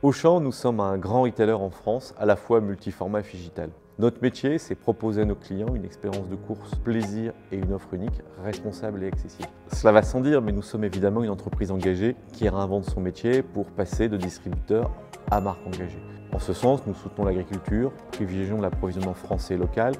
Auchan, nous sommes un grand retailer en France, à la fois multiformat et digital. Notre métier, c'est proposer à nos clients une expérience de course, plaisir et une offre unique, responsable et accessible. Cela va sans dire, mais nous sommes évidemment une entreprise engagée qui réinvente son métier pour passer de distributeur à marque engagée. En ce sens, nous soutenons l'agriculture, privilégions l'approvisionnement français et local,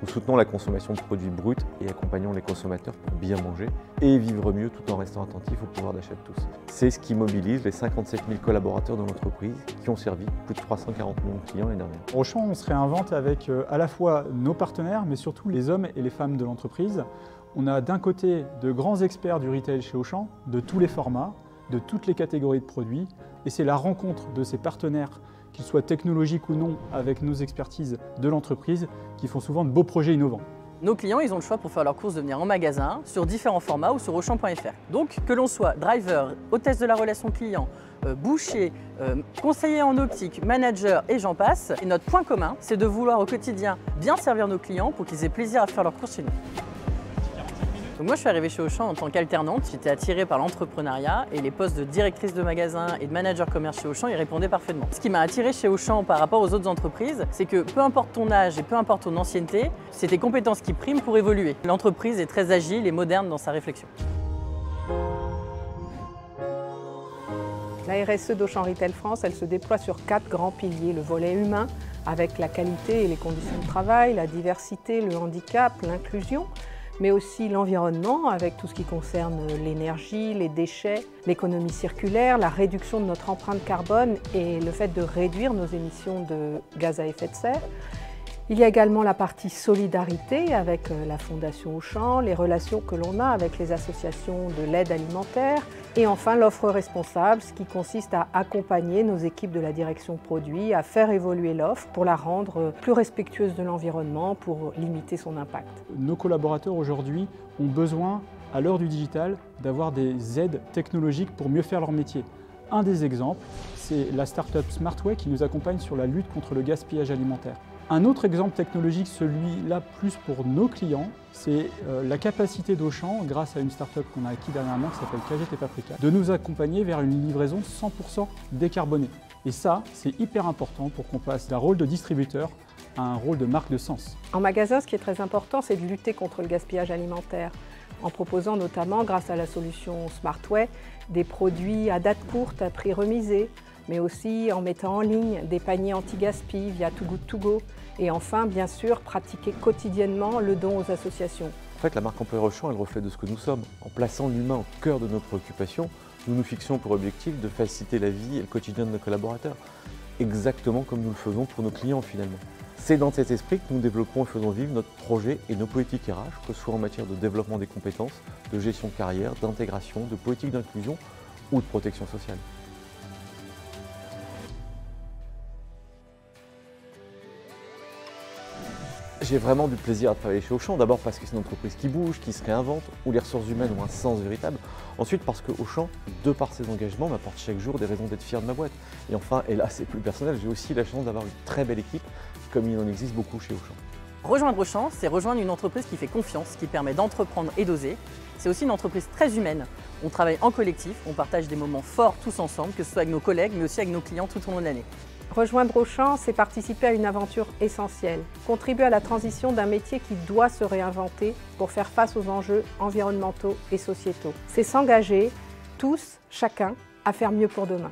nous soutenons la consommation de produits bruts et accompagnons les consommateurs pour bien manger et vivre mieux tout en restant attentifs au pouvoir d'achat de tous. C'est ce qui mobilise les 57 000 collaborateurs de l'entreprise qui ont servi plus de 340 millions de clients l'année dernière. Auchan, on se réinvente avec à la fois nos partenaires, mais surtout les hommes et les femmes de l'entreprise. On a d'un côté de grands experts du retail chez Auchan, de tous les formats, de toutes les catégories de produits, et c'est la rencontre de ces partenaires, qu'ils soient technologiques ou non, avec nos expertises de l'entreprise, qui font souvent de beaux projets innovants. Nos clients, ils ont le choix pour faire leurs courses de venir en magasin, sur différents formats ou sur Auchan.fr. Donc, que l'on soit driver, hôtesse de la relation client, boucher, conseiller en optique, manager et j'en passe, et notre point commun, c'est de vouloir au quotidien bien servir nos clients pour qu'ils aient plaisir à faire leurs courses chez nous. Donc moi, je suis arrivée chez Auchan en tant qu'alternante. J'étais attirée par l'entrepreneuriat et les postes de directrice de magasin et de manager commerce chez Auchan y répondaient parfaitement. Ce qui m'a attirée chez Auchan par rapport aux autres entreprises, c'est que peu importe ton âge et peu importe ton ancienneté, c'est tes compétences qui priment pour évoluer. L'entreprise est très agile et moderne dans sa réflexion. La RSE d'Auchan Retail France, elle se déploie sur 4 grands piliers. Le volet humain, avec la qualité et les conditions de travail, la diversité, le handicap, l'inclusion, mais aussi l'environnement avec tout ce qui concerne l'énergie, les déchets, l'économie circulaire, la réduction de notre empreinte carbone et le fait de réduire nos émissions de gaz à effet de serre. Il y a également la partie solidarité avec la Fondation Auchan, les relations que l'on a avec les associations de l'aide alimentaire et enfin l'offre responsable, ce qui consiste à accompagner nos équipes de la direction produit, à faire évoluer l'offre pour la rendre plus respectueuse de l'environnement, pour limiter son impact. Nos collaborateurs aujourd'hui ont besoin, à l'heure du digital, d'avoir des aides technologiques pour mieux faire leur métier. Un des exemples, c'est la start-up Smartway qui nous accompagne sur la lutte contre le gaspillage alimentaire. Un autre exemple technologique, celui-là plus pour nos clients, c'est la capacité d'Auchan, grâce à une start-up qu'on a acquis dernièrement qui s'appelle Cagette et Paprika, de nous accompagner vers une livraison 100% décarbonée. Et ça, c'est hyper important pour qu'on passe d'un rôle de distributeur à un rôle de marque de sens. En magasin, ce qui est très important, c'est de lutter contre le gaspillage alimentaire, en proposant notamment, grâce à la solution Smartway, des produits à date courte, à prix remisé, mais aussi en mettant en ligne des paniers anti-gaspi via Too Good To Go. Et enfin, bien sûr, pratiquer quotidiennement le don aux associations. En fait, la marque employeur Auchan, elle reflète de ce que nous sommes. En plaçant l'humain au cœur de nos préoccupations, nous nous fixons pour objectif de faciliter la vie et le quotidien de nos collaborateurs. Exactement comme nous le faisons pour nos clients finalement. C'est dans cet esprit que nous développons et faisons vivre notre projet et nos politiques RH, que ce soit en matière de développement des compétences, de gestion de carrière, d'intégration, de politique d'inclusion ou de protection sociale. J'ai vraiment du plaisir à travailler chez Auchan, d'abord parce que c'est une entreprise qui bouge, qui se réinvente, où les ressources humaines ont un sens véritable. Ensuite parce que Auchan, de par ses engagements, m'apporte chaque jour des raisons d'être fier de ma boîte. Et enfin, et là c'est plus personnel, j'ai aussi la chance d'avoir une très belle équipe, comme il en existe beaucoup chez Auchan. Rejoindre Auchan, c'est rejoindre une entreprise qui fait confiance, qui permet d'entreprendre et d'oser. C'est aussi une entreprise très humaine. On travaille en collectif, on partage des moments forts tous ensemble, que ce soit avec nos collègues, mais aussi avec nos clients tout au long de l'année. Rejoindre Auchan, c'est participer à une aventure essentielle, contribuer à la transition d'un métier qui doit se réinventer pour faire face aux enjeux environnementaux et sociétaux. C'est s'engager, tous, chacun, à faire mieux pour demain.